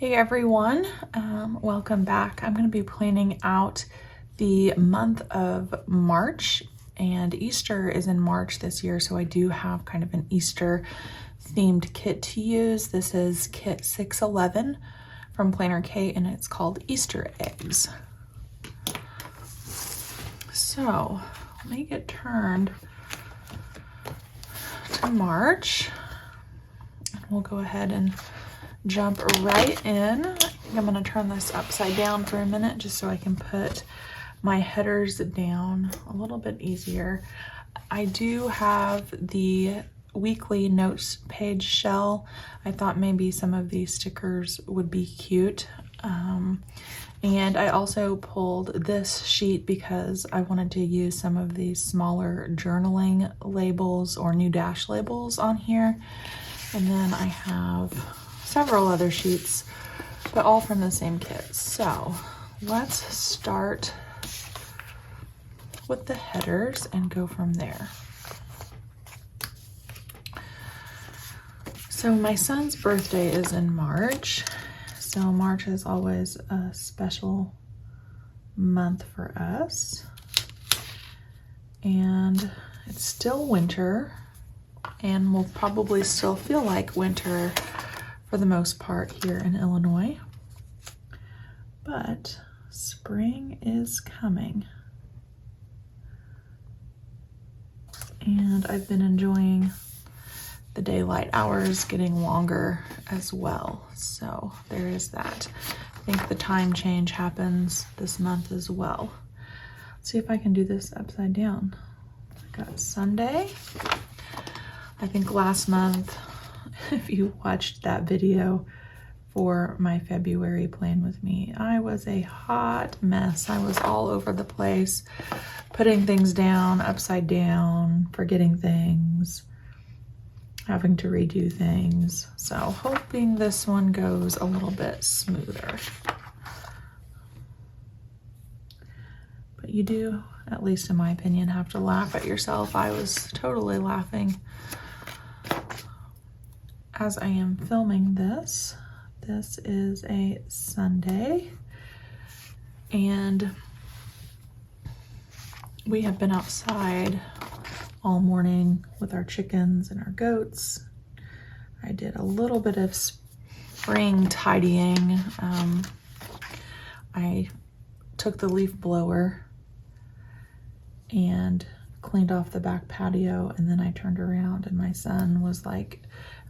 Hey everyone, welcome back. I'm going to be planning out the month of March, and Easter is in March this year, so I do have kind of an Easter themed kit to use. This is kit 611 from PlannerKate, and it's called Easter eggs. So let me get turned to March, and we'll go ahead and jump right in. I think I'm going to turn this upside down for a minute just so I can put my headers down a little bit easier. I do have the weekly notes page shell. I thought maybe some of these stickers would be cute. And I also pulled this sheet because I wanted to use some of these smaller journaling labels or new dash labels on here. And then I have several other sheets, but all from the same kit. So let's start with the headers and go from there. So my son's birthday is in March. So March is always a special month for us. And it's still winter and will probably still feel like winter for the most part here in Illinois, but spring is coming, and I've been enjoying the daylight hours getting longer as well, so there is that. I think the time change happens this month as well. Let's see if I can do this upside down. I got Sunday. I think last month, if you watched that video for my February plan with me, I was a hot mess. I was all over the place, putting things down, upside down, forgetting things, having to redo things. So hoping this one goes a little bit smoother. But you do, at least in my opinion, have to laugh at yourself. I was totally laughing as I am filming this. This is a Sunday, and we have been outside all morning with our chickens and our goats. I did a little bit of spring tidying. I took the leaf blower and cleaned off the back patio, and then I turned around and my son was like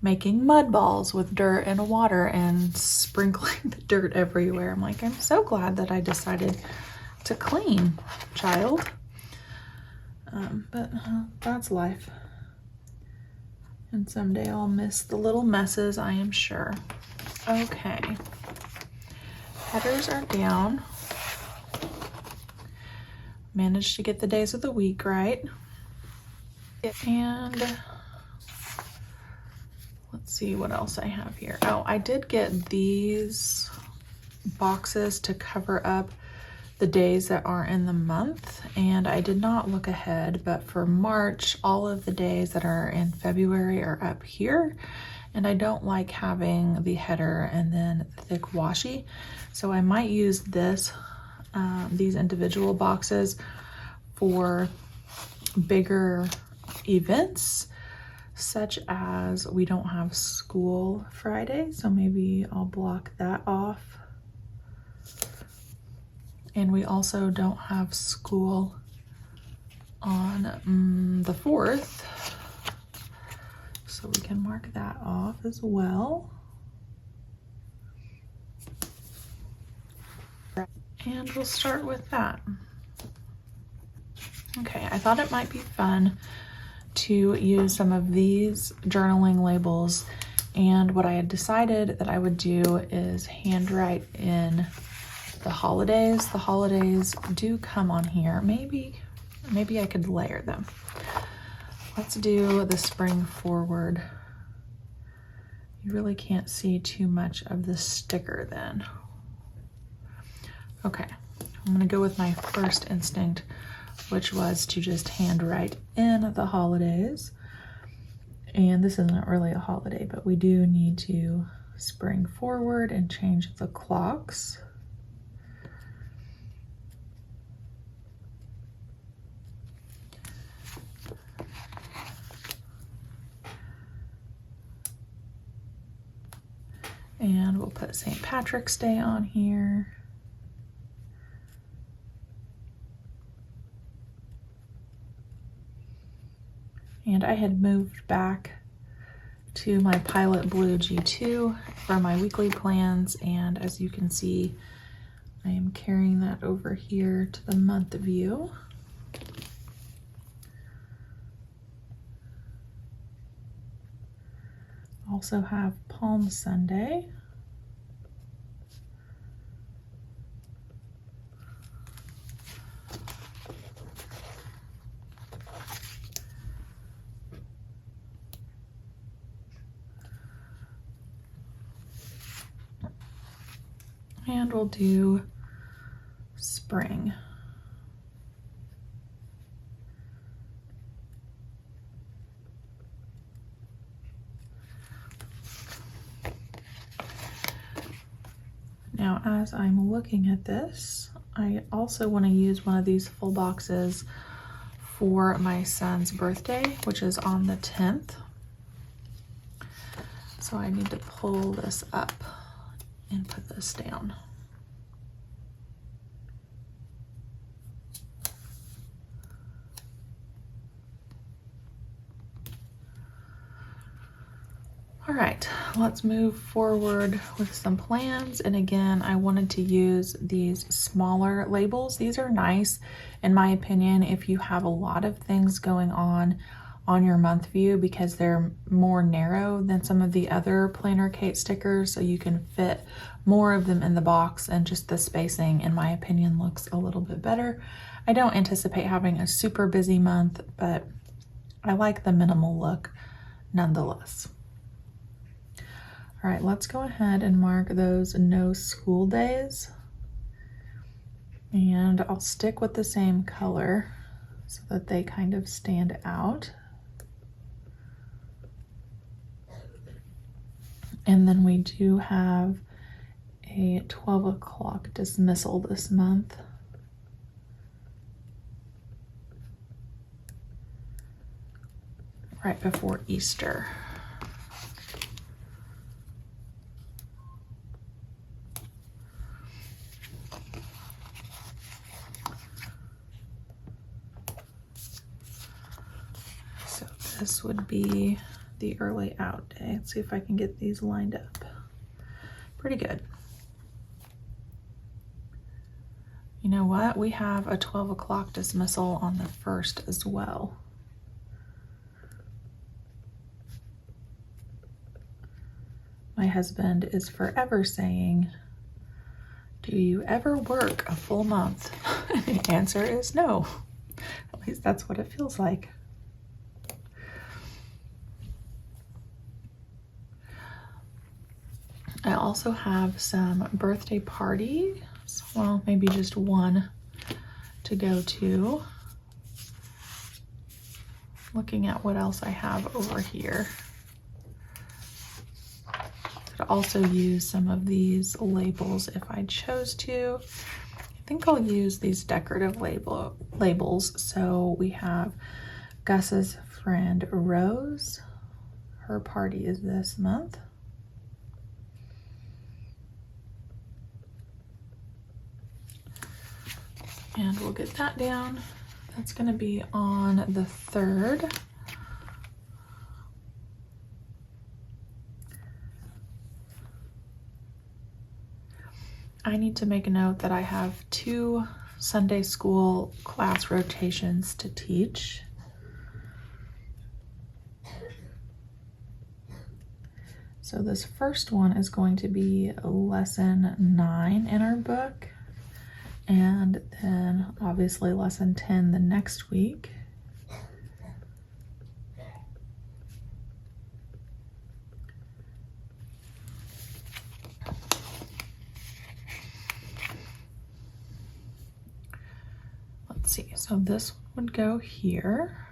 making mud balls with dirt and water and sprinkling the dirt everywhere. I'm like, I'm so glad that I decided to clean, child. But that's life. And someday I'll miss the little messes, I am sure. Okay. Headers are down. Managed to get the days of the week right. And let's see what else I have here. Oh, I did get these boxes to cover up the days that are in the month, and I did not look ahead, but for March, all of the days that are in February are up here, and I don't like having the header and then thick washi, so I might use this, these individual boxes for bigger events, such as we don't have school Friday, so maybe I'll block that off. And we also don't have school on the 4th, so we can mark that off as well. And we'll start with that. Okay, I thought it might be fun to use some of these journaling labels, and what I had decided that I would do is handwrite in the holidays. The holidays do come on here. Maybe I could layer them. Let's do the spring forward. You really can't see too much of the sticker then. Okay, I'm gonna go with my first instinct, which was to just handwrite in the holidays. And this isn't really a holiday, but we do need to spring forward and change the clocks. And we'll put St. Patrick's Day on here. And I had moved back to my Pilot Blue G2 for my weekly plans, and as you can see, I am carrying that over here to the month view. Also have Palm Sunday. And we'll do spring. Now, as I'm looking at this, I also want to use one of these full boxes for my son's birthday, which is on the 10th. So I need to pull this up and put this down. All right, let's move forward with some plans. And again, I wanted to use these smaller labels. These are nice, in my opinion, if you have a lot of things going on your month view, because they're more narrow than some of the other PlannerKate stickers, so you can fit more of them in the box, and just the spacing, in my opinion, looks a little bit better. I don't anticipate having a super busy month, but I like the minimal look nonetheless. All right, let's go ahead and mark those no school days. And I'll stick with the same color so that they kind of stand out. And then we do have a 12 o'clock dismissal this month. Right before Easter. This would be the early out day. Let's see if I can get these lined up. Pretty good. You know what? We have a 12 o'clock dismissal on the 1st as well. My husband is forever saying, "Do you ever work a full month?" And the answer is no. At least that's what it feels like. I also have some birthday parties, well, maybe just one to go to. Looking at what else I have over here. Could also use some of these labels if I chose to. I think I'll use these decorative labels. So we have Gus's friend Rose. Her party is this month. And we'll get that down. That's going to be on the 3rd. I need to make a note that I have 2 Sunday school class rotations to teach. So this first one is going to be lesson 9 in our book. And then obviously lesson 10 the next week. Let's see, so this would go here.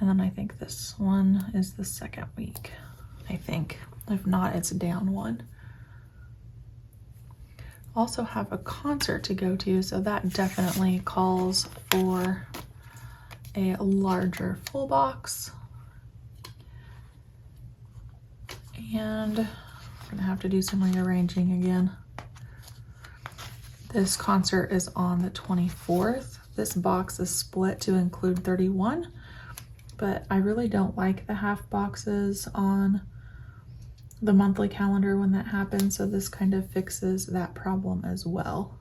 And then I think this one is the 2nd week, I think. If not, it's down one. Also have a concert to go to, so that definitely calls for a larger full box. And I'm gonna have to do some rearranging again. This concert is on the 24th. This box is split to include 31, but I really don't like the half boxes on the monthly calendar when that happens, so this kind of fixes that problem as well.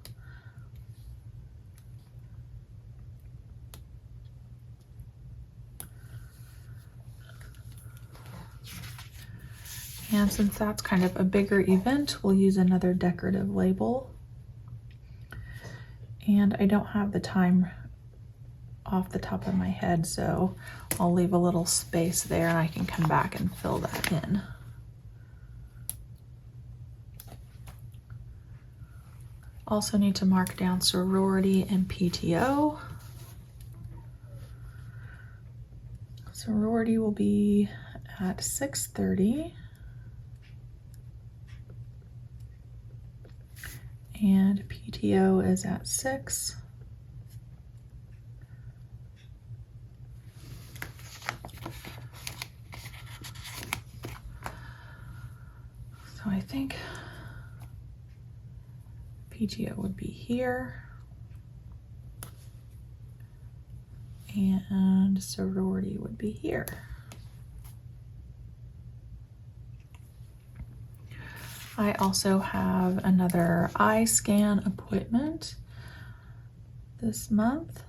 And since that's kind of a bigger event, we'll use another decorative label. And I don't have the time off the top of my head, so I'll leave a little space there and I can come back and fill that in. Also need to mark down sorority and PTO. Sorority will be at 6:30. And PTO is at 6. So I think PTO would be here. And sorority would be here. I also have another eye scan appointment this month.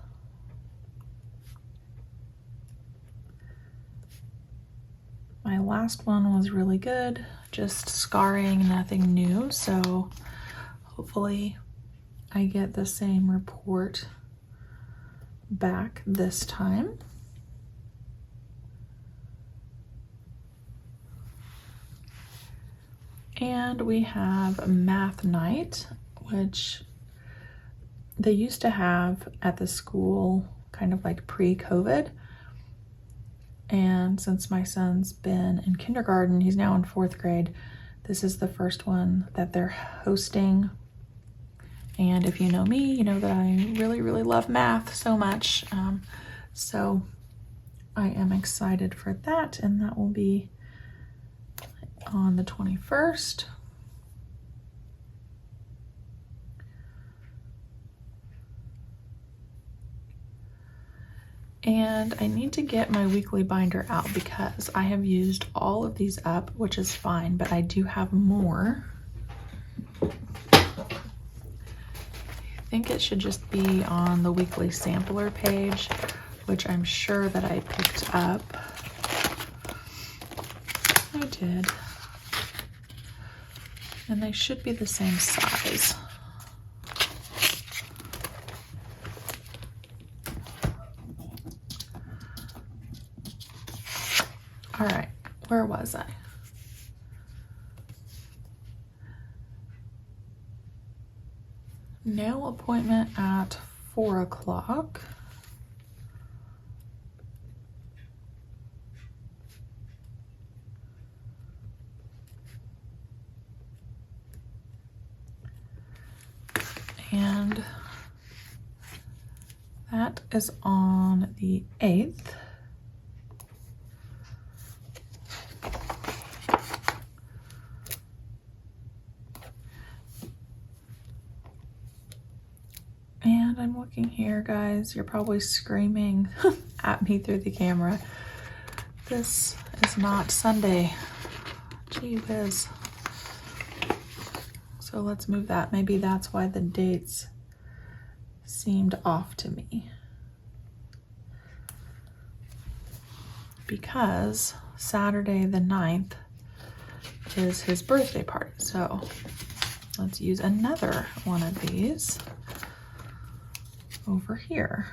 My last one was really good, just scarring, nothing new, so hopefully I get the same report back this time. And we have math night, which they used to have at the school kind of like pre-COVID. And since my son's been in kindergarten, he's now in 4th grade, this is the first one that they're hosting. And if you know me, you know that I really, really love math so much. So I am excited for that, and that will be on the 21st. And I need to get my weekly binder out because I have used all of these up, which is fine, but I do have more. I think it should just be on the weekly sampler page, which I'm sure that I picked up. I did. And they should be the same size. All right, where was I? Nail appointment at 4 o'clock. And that is on the 8th. And I'm looking here, guys. You're probably screaming at me through the camera. This is not Sunday. Gee whiz. So let's move that. Maybe that's why the dates seemed off to me. Because Saturday the 9th is his birthday party. So let's use another one of these over here.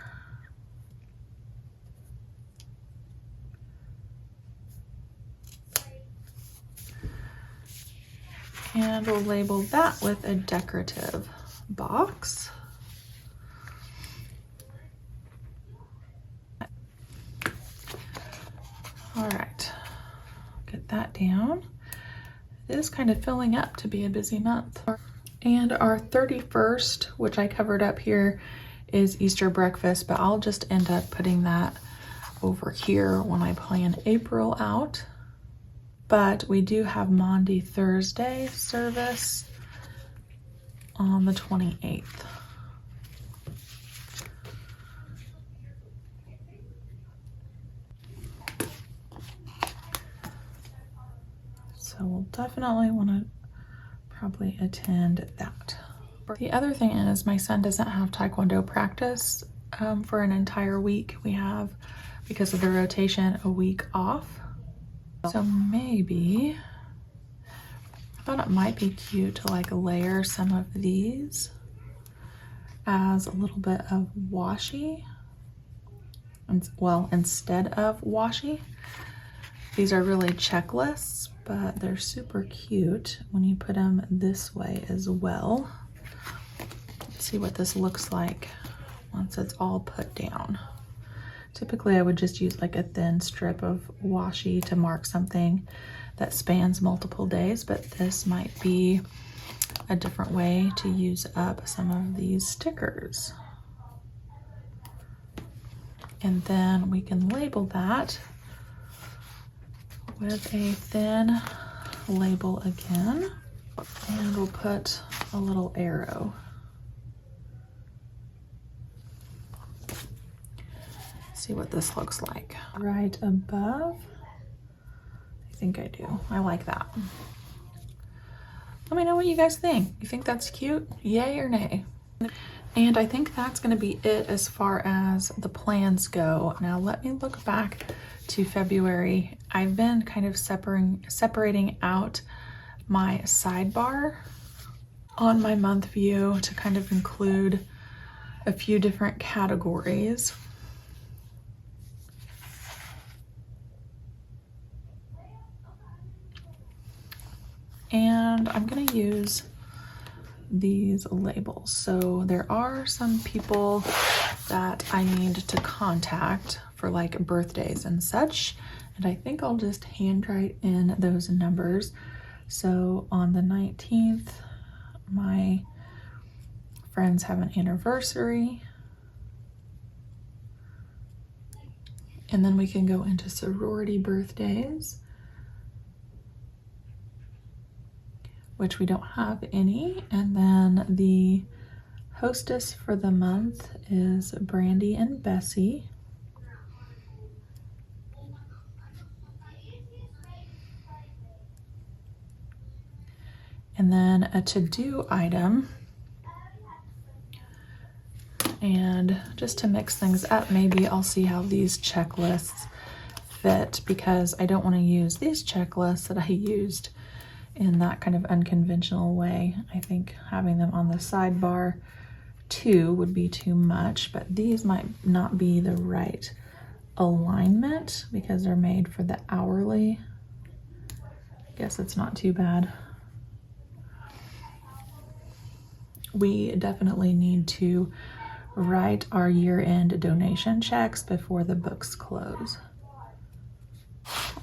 And we'll label that with a decorative box. All right, get that down. it is kind of filling up to be a busy month. And our 31st, which I covered up here, is Easter breakfast, but I'll just end up putting that over here when I plan April out. But we do have Maundy Thursday service on the 28th. So we'll definitely want to probably attend that. The other thing is my son doesn't have Taekwondo practice for an entire week. We have, because of the rotation, a week off. So maybe, I thought it might be cute to like layer some of these as a little bit of washi. Well, instead of washi. These are really checklists, but they're super cute when you put them this way as well. Let's see what this looks like once it's all put down. Typically I would just use like a thin strip of washi to mark something that spans multiple days, but this might be a different way to use up some of these stickers. And then we can label that with a thin label again, and we'll put a little arrow. See what this looks like. Right above, I think I do. I like that. Let me know what you guys think. You think that's cute? Yay or nay? And I think that's gonna be it as far as the plans go. Now let me look back to February. I've been kind of separating out my sidebar on my month view to kind of include a few different categories. And I'm gonna use these labels. So there are some people that I need to contact for like birthdays and such, and I think I'll just handwrite in those numbers. So on the 19th, my friends have an anniversary, and then we can go into sorority birthdays, which we don't have any. And then the hostess for the month is Brandy and Bessie. And then a to-do item. And just to mix things up, maybe I'll see how these checklists fit, because I don't want to use these checklists that I used in that kind of unconventional way. I think having them on the sidebar too would be too much, but these might not be the right alignment because they're made for the hourly. Guess it's not too bad. We definitely need to write our year-end donation checks before the books close.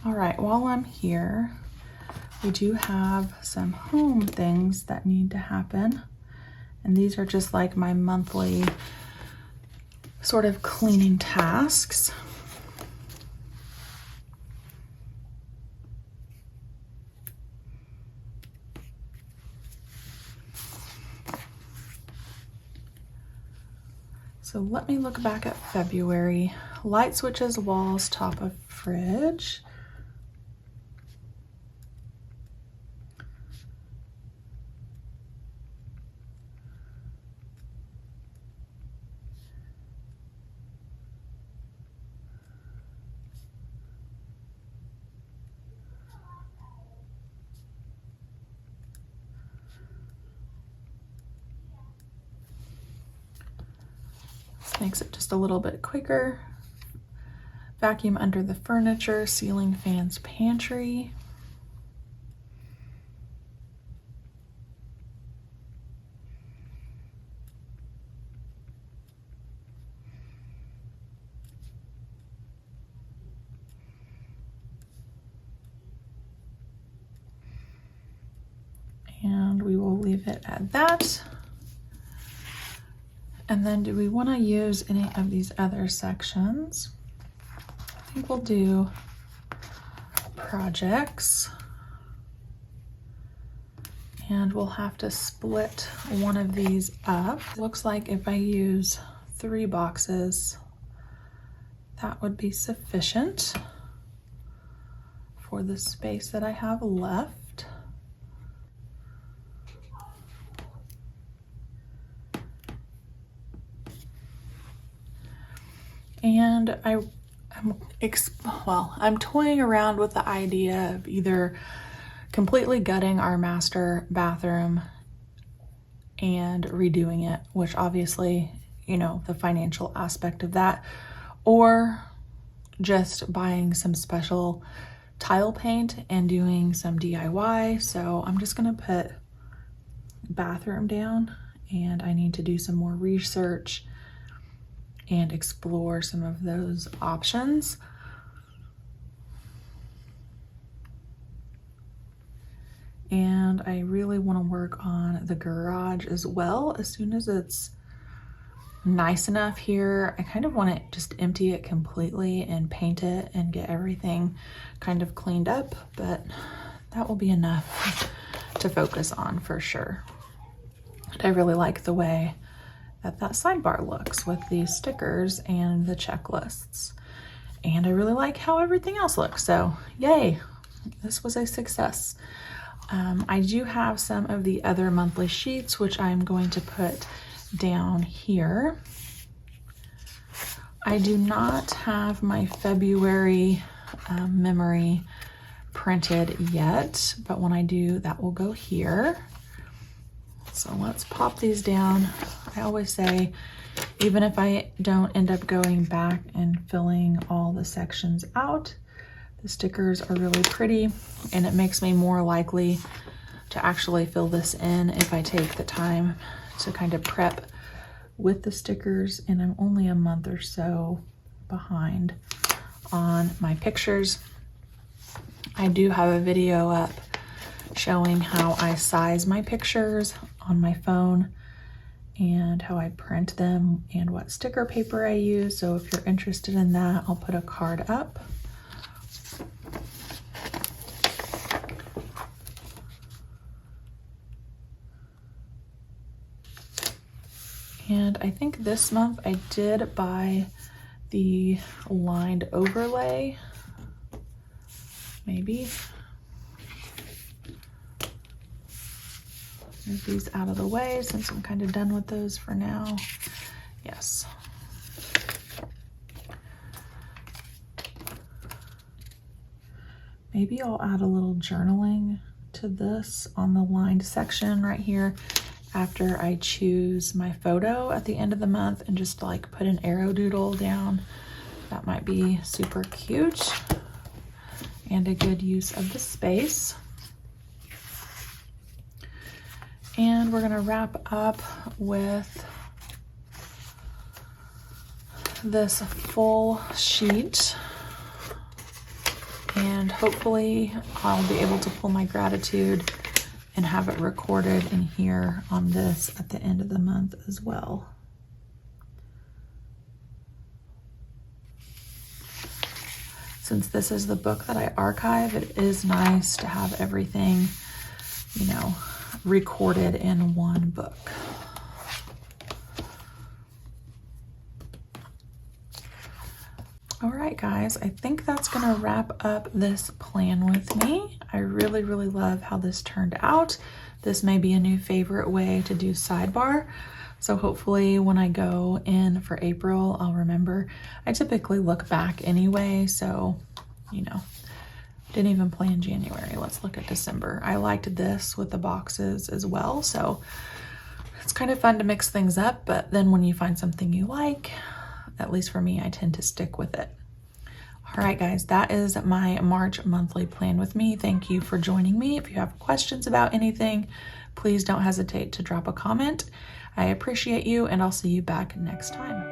All right, while I'm here, we do have some home things that need to happen. And these are just like my monthly sort of cleaning tasks. So let me look back at February. Light switches, walls, top of fridge. Makes it just a little bit quicker. Vacuum under the furniture, ceiling fans, pantry. it at that. And then do we want to use any of these other sections? I think we'll do projects. And we'll have to split one of these up. Looks like if I use 3 boxes, that would be sufficient for the space that I have left. And I'm toying around with the idea of either completely gutting our master bathroom and redoing it, which obviously, you know, the financial aspect of that, or just buying some special tile paint and doing some DIY. So I'm just gonna put bathroom down, and I need to do some more research and explore some of those options. And I really want to work on the garage as well. As soon as it's nice enough here, I kind of want to just empty it completely and paint it and get everything kind of cleaned up, but that will be enough to focus on for sure. And I really like the way that sidebar looks with these stickers and the checklists. And I really like how everything else looks. So yay, this was a success. I do have some of the other monthly sheets, which I'm going to put down here. I do not have my February memory printed yet, but when I do, that will go here. So let's pop these down. I always say, even if I don't end up going back and filling all the sections out, the stickers are really pretty, and it makes me more likely to actually fill this in if I take the time to kind of prep with the stickers, and I'm only a month or so behind on my pictures. I do have a video up showing how I size my pictures on my phone and how I print them and what sticker paper I use. So if you're interested in that, I'll put a card up. And I think this month I did buy the lined overlay, maybe. Move these out of the way since I'm kind of done with those for now. Yes. Maybe I'll add a little journaling to this on the lined section right here after I choose my photo at the end of the month, and just like put an arrow doodle down. That might be super cute and a good use of the space. And we're gonna wrap up with this full sheet, and hopefully I'll be able to pull my gratitude and have it recorded in here on this at the end of the month as well. Since this is the book that I archive, it is nice to have everything, you know, recorded in one book. All right, guys, I think that's gonna wrap up this plan with me. I really, really love how this turned out. This may be a new favorite way to do sidebar. So hopefully when I go in for April, I'll remember. I typically look back anyway, so, you know, didn't even plan January. Let's look at December. I liked this with the boxes as well. So it's kind of fun to mix things up, but then when you find something you like, at least for me, I tend to stick with it. All right, guys, that is my March monthly plan with me. Thank you for joining me. If you have questions about anything, please don't hesitate to drop a comment. I appreciate you, and I'll see you back next time.